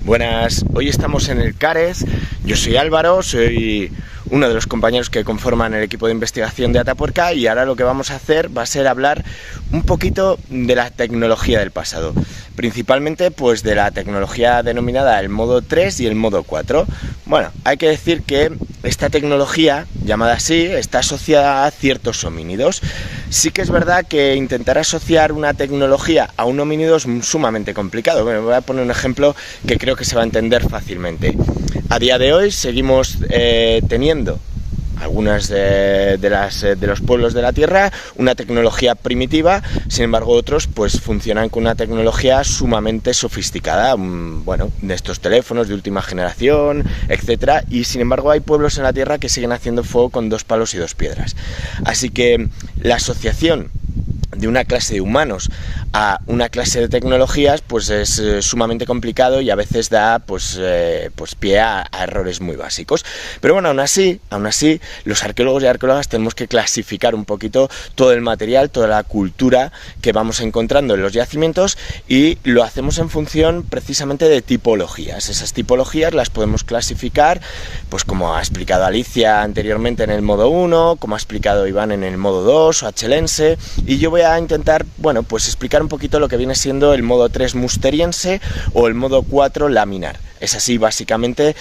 Buenas, hoy estamos en el CARES. Yo soy Álvaro, soy uno de los compañeros que conforman el equipo de investigación de Atapuerca, y ahora lo que vamos a hacer va a ser hablar un poquito de la tecnología del pasado, principalmente pues de la tecnología denominada el modo 3 y el modo 4. Bueno, hay que decir que esta tecnología, llamada así, está asociada a ciertos homínidos. Sí que es verdad que intentar asociar una tecnología a un homínido es sumamente complicado. Bueno, voy a poner un ejemplo que creo que se va a entender fácilmente. A día de hoy seguimos teniendo algunas de los pueblos de la Tierra una tecnología primitiva, sin embargo otros pues funcionan con una tecnología sumamente sofisticada, bueno, de estos teléfonos de última generación, etcétera, y sin embargo hay pueblos en la Tierra que siguen haciendo fuego con 2 palos y 2 piedras. Así que la asociación de una clase de humanos a una clase de tecnologías pues es sumamente complicado y a veces da pues pie a errores muy básicos. Pero bueno, aún así los arqueólogos y arqueólogas tenemos que clasificar un poquito todo el material, toda la cultura que vamos encontrando en los yacimientos, y lo hacemos en función precisamente de tipologías. Esas tipologías las podemos clasificar pues como ha explicado Alicia anteriormente en el modo 1, como ha explicado Iván en el modo 2 o Achelense, y yo voy a intentar, bueno, pues explicar un poquito lo que viene siendo el modo 3 musteriense o el modo 4 laminar. Es así básicamente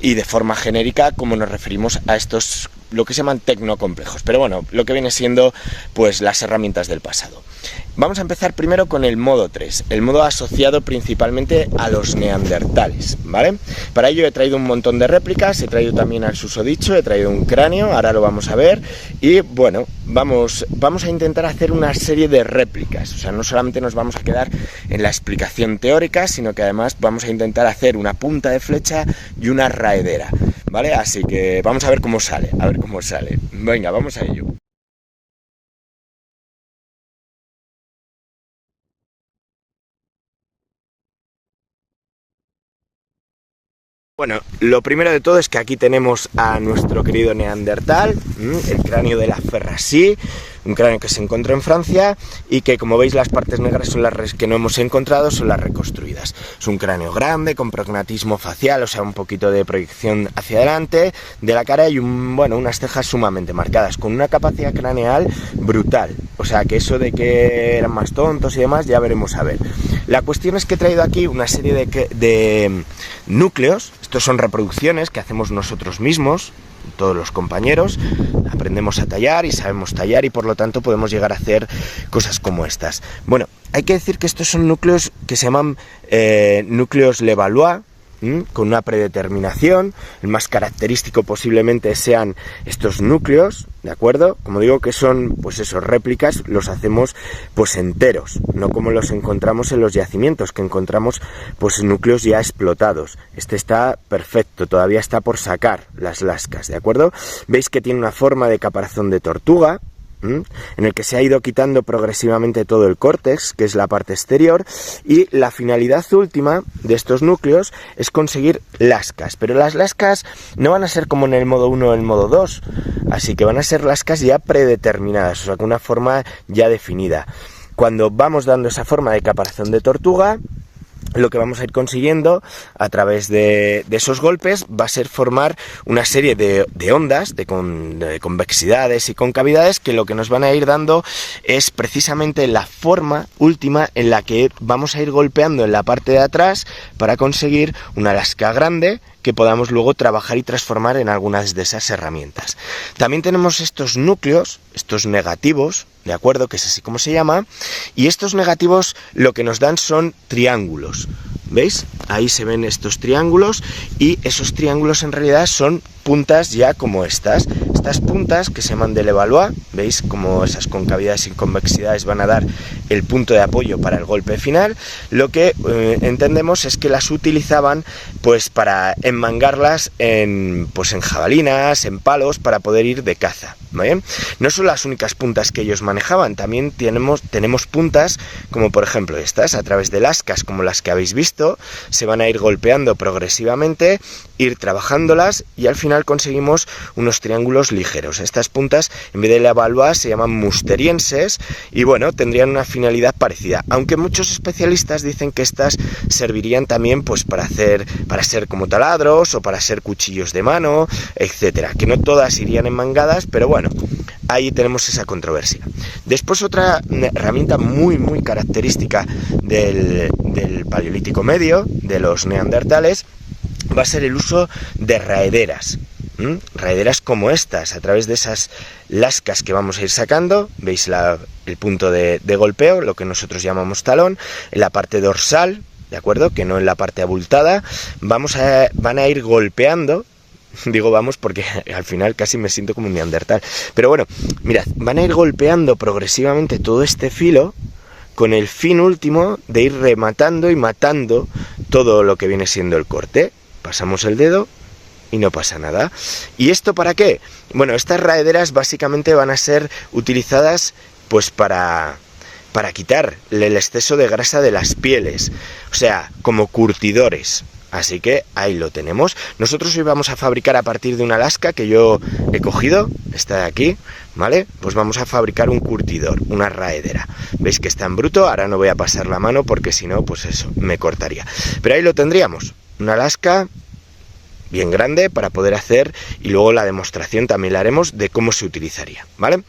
y de forma genérica como nos referimos a estos, lo que se llaman tecnocomplejos, pero bueno, lo que viene siendo pues las herramientas del pasado. Vamos a empezar primero con el modo 3, el modo asociado principalmente a los neandertales, ¿vale? Para ello he traído un montón de réplicas, he traído también al susodicho, he traído un cráneo, ahora lo vamos a ver, y bueno, vamos a intentar hacer una serie de réplicas. O sea, no solamente nos vamos a quedar en la explicación teórica, sino que además vamos a intentar hacer una punta de flecha y una raedera, ¿vale? Así que vamos a ver cómo sale, Venga, vamos a ello. Bueno, lo primero de todo es que aquí tenemos a nuestro querido Neandertal, el cráneo de la Ferrassie, un cráneo que se encontró en Francia y que, como veis, las partes negras son las que no hemos encontrado, son las reconstruidas. Es un cráneo grande, con prognatismo facial, o sea, un poquito de proyección hacia adelante de la cara y unas cejas sumamente marcadas, con una capacidad craneal brutal. O sea, que eso de que eran más tontos y demás, ya veremos a ver. La cuestión es que he traído aquí una serie de núcleos. Estos son reproducciones que hacemos nosotros mismos, todos los compañeros, aprendemos a tallar y sabemos tallar, y por lo tanto podemos llegar a hacer cosas como estas. Bueno, hay que decir que estos son núcleos que se llaman núcleos Levallois, con una predeterminación. El más característico posiblemente sean estos núcleos, ¿de acuerdo? Como digo, que son pues esos réplicas, los hacemos pues enteros, no como los encontramos en los yacimientos, que encontramos pues núcleos ya explotados. Este está perfecto, todavía está por sacar las lascas, ¿de acuerdo? Veis que tiene una forma de caparazón de tortuga, en el que se ha ido quitando progresivamente todo el córtex, que es la parte exterior, y la finalidad última de estos núcleos es conseguir lascas, pero las lascas no van a ser como en el modo 1 o el modo 2, así que van a ser lascas ya predeterminadas, o sea, con una forma ya definida. Cuando vamos dando esa forma de caparazón de tortuga, lo que vamos a ir consiguiendo a través de esos golpes va a ser formar una serie de ondas, de convexidades y concavidades, que lo que nos van a ir dando es precisamente la forma última en la que vamos a ir golpeando en la parte de atrás para conseguir una lasca grande que podamos luego trabajar y transformar en algunas de esas herramientas. También tenemos estos núcleos, estos negativos, ¿de acuerdo? Que es así como se llama, y estos negativos lo que nos dan son triángulos. ¿Veis? Ahí se ven estos triángulos, y esos triángulos en realidad son puntas ya como estas puntas que se llaman de Levallois. ¿Veis? Como esas concavidades y convexidades van a dar el punto de apoyo para el golpe final. Lo que entendemos es que las utilizaban pues para enmangarlas en jabalinas, en palos, para poder ir de caza, ¿vale? No son las únicas puntas que ellos manejaban, también tenemos puntas como por ejemplo estas, a través de lascas como las que habéis visto, se van a ir golpeando progresivamente, ir trabajándolas, y al final final conseguimos unos triángulos ligeros. Estas puntas, en vez de la Valois, se llaman musterienses y bueno, tendrían una finalidad parecida, aunque muchos especialistas dicen que estas servirían también pues para ser como taladros o para ser cuchillos de mano, etcétera, que no todas irían enmangadas, pero bueno, ahí tenemos esa controversia. Después otra herramienta muy característica del Paleolítico Medio, de los neandertales, va a ser el uso de raederas. Raederas como estas, a través de esas lascas que vamos a ir sacando, veis el punto de golpeo, lo que nosotros llamamos talón, en la parte dorsal, ¿de acuerdo? Que no en la parte abultada, van a ir golpeando. Digo vamos porque al final casi me siento como un neandertal. Pero bueno, mirad, van a ir golpeando progresivamente todo este filo con el fin último de ir rematando y matando todo lo que viene siendo el corte. Pasamos el dedo y no pasa nada. ¿Y esto para qué? Bueno, estas raederas básicamente van a ser utilizadas pues para quitar el exceso de grasa de las pieles, o sea, como curtidores. Así que ahí lo tenemos. Nosotros hoy vamos a fabricar a partir de una lasca que yo he cogido, esta de aquí, ¿vale? Pues vamos a fabricar un curtidor, una raedera. Veis que está en bruto, ahora no voy a pasar la mano porque si no, pues eso, me cortaría. Pero ahí lo tendríamos, una lasca bien grande para poder hacer, y luego la demostración también la haremos de cómo se utilizaría, ¿vale?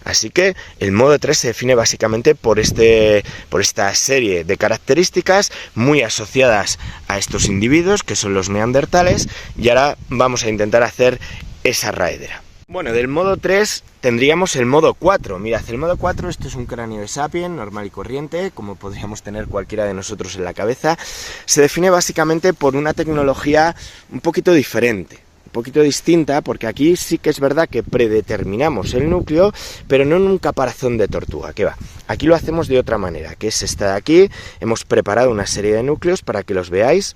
Así que el modo 3 se define básicamente por esta serie de características muy asociadas a estos individuos que son los neandertales, y ahora vamos a intentar hacer esa raedera. Bueno, del modo 3 tendríamos el modo 4. Mirad, el modo 4, esto es un cráneo de sapien normal y corriente, como podríamos tener cualquiera de nosotros en la cabeza. Se define básicamente por una tecnología un poquito diferente, un poquito distinta, porque aquí sí que es verdad que predeterminamos el núcleo, pero no en un caparazón de tortuga, que va. Aquí lo hacemos de otra manera, que es esta de aquí. Hemos preparado una serie de núcleos para que los veáis.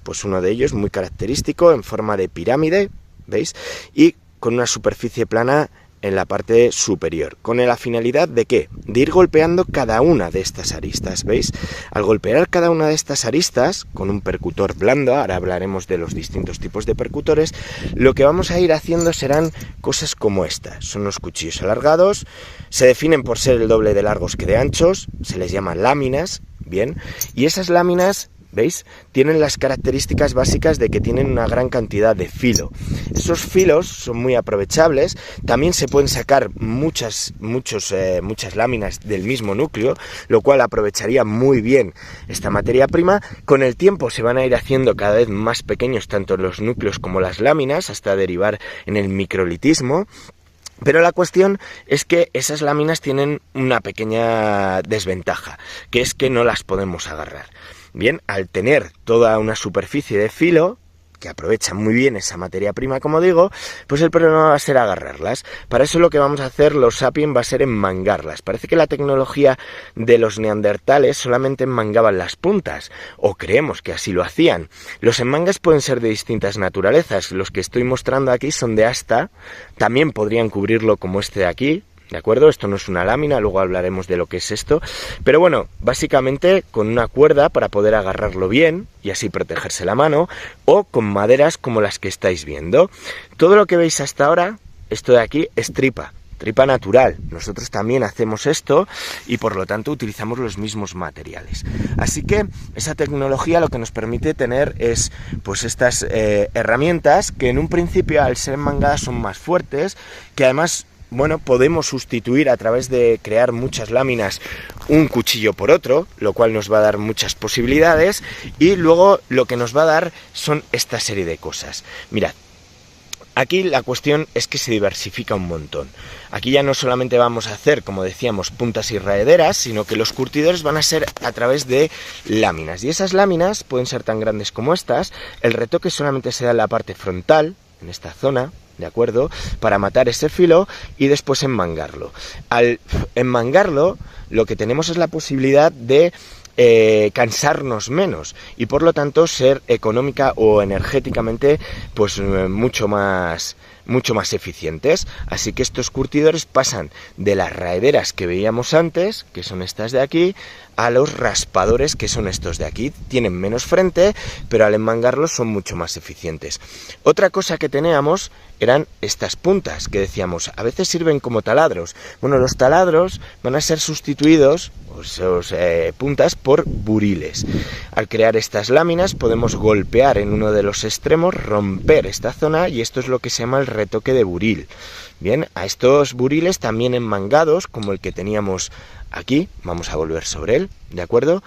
Pues uno de ellos muy característico, en forma de pirámide, ¿veis? Y con una superficie plana en la parte superior, con la finalidad de ¿qué? De ir golpeando cada una de estas aristas, ¿veis? Al golpear cada una de estas aristas con un percutor blando, ahora hablaremos de los distintos tipos de percutores, lo que vamos a ir haciendo serán cosas como estas. Son unos cuchillos alargados, se definen por ser el doble de largos que de anchos, se les llama láminas, bien, y esas láminas, ¿veis? Tienen las características básicas de que tienen una gran cantidad de filo. Esos filos son muy aprovechables. También se pueden sacar muchas láminas del mismo núcleo, lo cual aprovecharía muy bien esta materia prima. Con el tiempo se van a ir haciendo cada vez más pequeños tanto los núcleos como las láminas, hasta derivar en el microlitismo. Pero la cuestión es que esas láminas tienen una pequeña desventaja, que es que no las podemos agarrar. Bien, al tener toda una superficie de filo, que aprovecha muy bien esa materia prima, como digo, pues el problema va a ser agarrarlas. Para eso lo que vamos a hacer los sapiens va a ser enmangarlas. Parece que la tecnología de los neandertales solamente enmangaban las puntas, o creemos que así lo hacían. Los enmangas pueden ser de distintas naturalezas. Los que estoy mostrando aquí son de asta, también podrían cubrirlo como este de aquí, ¿de acuerdo? Esto no es una lámina, luego hablaremos de lo que es esto. Pero bueno, básicamente con una cuerda para poder agarrarlo bien y así protegerse la mano, o con maderas como las que estáis viendo. Todo lo que veis hasta ahora, esto de aquí, es tripa natural. Nosotros también hacemos esto y por lo tanto utilizamos los mismos materiales. Así que esa tecnología lo que nos permite tener es pues estas herramientas que en un principio al ser enmangadas son más fuertes, que además, bueno, podemos sustituir a través de crear muchas láminas un cuchillo por otro, lo cual nos va a dar muchas posibilidades, y luego lo que nos va a dar son esta serie de cosas. Mirad, aquí la cuestión es que se diversifica un montón. Aquí ya no solamente vamos a hacer, como decíamos, puntas y raederas, sino que los curtidores van a ser a través de láminas. Y esas láminas pueden ser tan grandes como estas. El retoque solamente se da en la parte frontal, en esta zona, ¿de acuerdo? Para matar ese filo y después enmangarlo. Al enmangarlo, lo que tenemos es la posibilidad de cansarnos menos y por lo tanto ser económica o energéticamente pues mucho más mucho más eficientes. Así que estos curtidores pasan de las raederas que veíamos antes, que son estas de aquí, a los raspadores, que son estos de aquí. Tienen menos frente, pero al enmangarlos son mucho más eficientes. Otra cosa que teníamos eran estas puntas, que decíamos, a veces sirven como taladros. Bueno, los taladros van a ser sustituidos, esos puntas, por buriles. Al crear estas láminas podemos golpear en uno de los extremos, romper esta zona, y esto es lo que se llama el retoque de buril. Bien, a estos buriles también enmangados, como el que teníamos aquí, vamos a volver sobre él, ¿de acuerdo?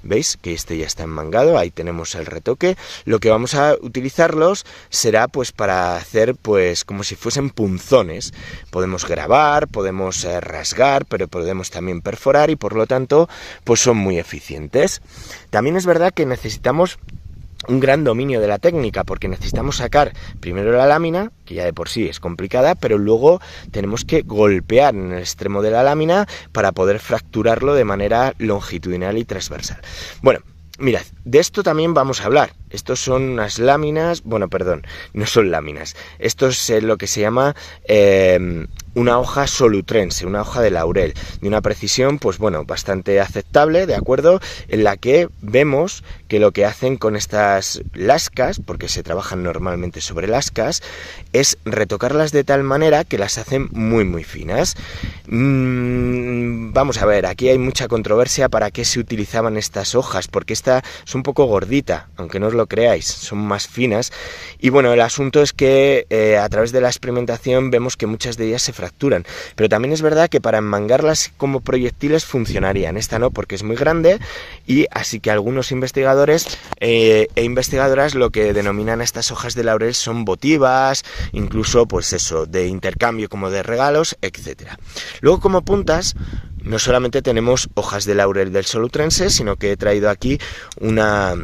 ¿Veis que este ya está enmangado? Ahí tenemos el retoque. Lo que vamos a utilizarlos será pues para hacer pues como si fuesen punzones. Podemos grabar, podemos rasgar, pero podemos también perforar y por lo tanto pues son muy eficientes. También es verdad que necesitamos un gran dominio de la técnica, porque necesitamos sacar primero la lámina, que ya de por sí es complicada, pero luego tenemos que golpear en el extremo de la lámina para poder fracturarlo de manera longitudinal y transversal. Bueno, mirad, de esto también vamos a hablar. Estos son unas láminas, bueno, perdón, no son láminas. Esto es lo que se llama una hoja solutrense, una hoja de laurel, de una precisión, pues bueno, bastante aceptable, ¿de acuerdo? En la que vemos que lo que hacen con estas lascas, porque se trabajan normalmente sobre lascas, es retocarlas de tal manera que las hacen muy muy finas. Vamos a ver, aquí hay mucha controversia para qué se utilizaban estas hojas, porque esta es un poco gordita, aunque no os lo creáis, son más finas. Y bueno, el asunto es que a través de la experimentación vemos que muchas de ellas se fracturan, pero también es verdad que para enmangarlas como proyectiles funcionarían. Esta no, porque es muy grande, y así que algunos investigadores e investigadoras lo que denominan a estas hojas de laurel son votivas, incluso pues eso, de intercambio como de regalos, etcétera. Luego, como puntas, no solamente tenemos hojas de laurel del solutrense, sino que he traído aquí una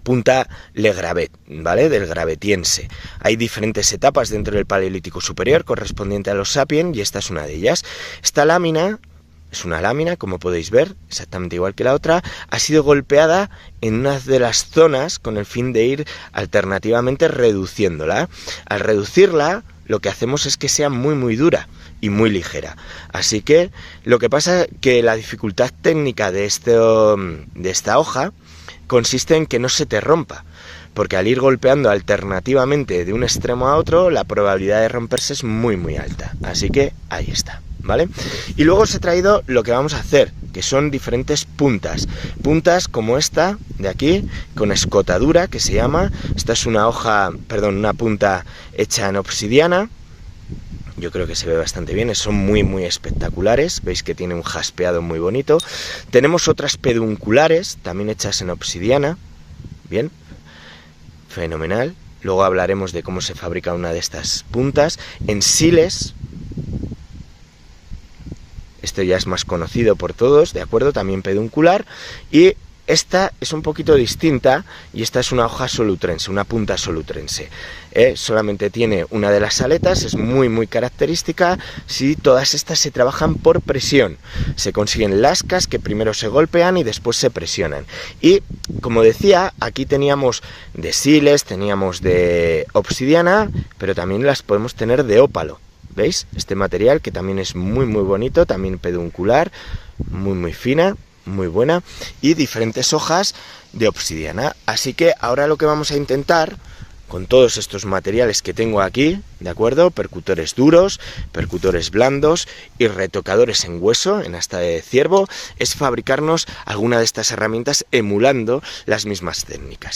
punta Le Gravet, ¿vale? Del gravetiense. Hay diferentes etapas dentro del Paleolítico Superior correspondiente a los Sapiens, y esta es una de ellas. Esta lámina es una lámina, como podéis ver, exactamente igual que la otra, ha sido golpeada en una de las zonas con el fin de ir alternativamente reduciéndola. Al reducirla, lo que hacemos es que sea muy muy dura y muy ligera. Así que lo que pasa es que la dificultad técnica de esta hoja consiste en que no se te rompa, porque al ir golpeando alternativamente de un extremo a otro, la probabilidad de romperse es muy muy alta. Así que ahí está, ¿vale? Y luego os he traído lo que vamos a hacer, que son diferentes puntas como esta de aquí, con escotadura, que se llama. Esta es una punta hecha en obsidiana. Yo creo que se ve bastante bien, son muy muy espectaculares, veis que tiene un jaspeado muy bonito. Tenemos otras pedunculares, también hechas en obsidiana, bien, fenomenal. Luego hablaremos de cómo se fabrica una de estas puntas. En siles, esto ya es más conocido por todos, ¿de acuerdo? También peduncular. Y esta es un poquito distinta, y esta es una hoja solutrense, una punta solutrense. Solamente tiene una de las aletas, es muy muy característica. Sí, todas estas se trabajan por presión. Se consiguen lascas que primero se golpean y después se presionan. Y como decía, aquí teníamos de siles, teníamos de obsidiana, pero también las podemos tener de ópalo. ¿Veis? Este material que también es muy muy bonito, también peduncular, muy muy fina, muy buena, y diferentes hojas de obsidiana. Así que ahora lo que vamos a intentar con todos estos materiales que tengo aquí, ¿de acuerdo? Percutores duros, percutores blandos y retocadores en hueso, en asta de ciervo, es fabricarnos alguna de estas herramientas emulando las mismas técnicas.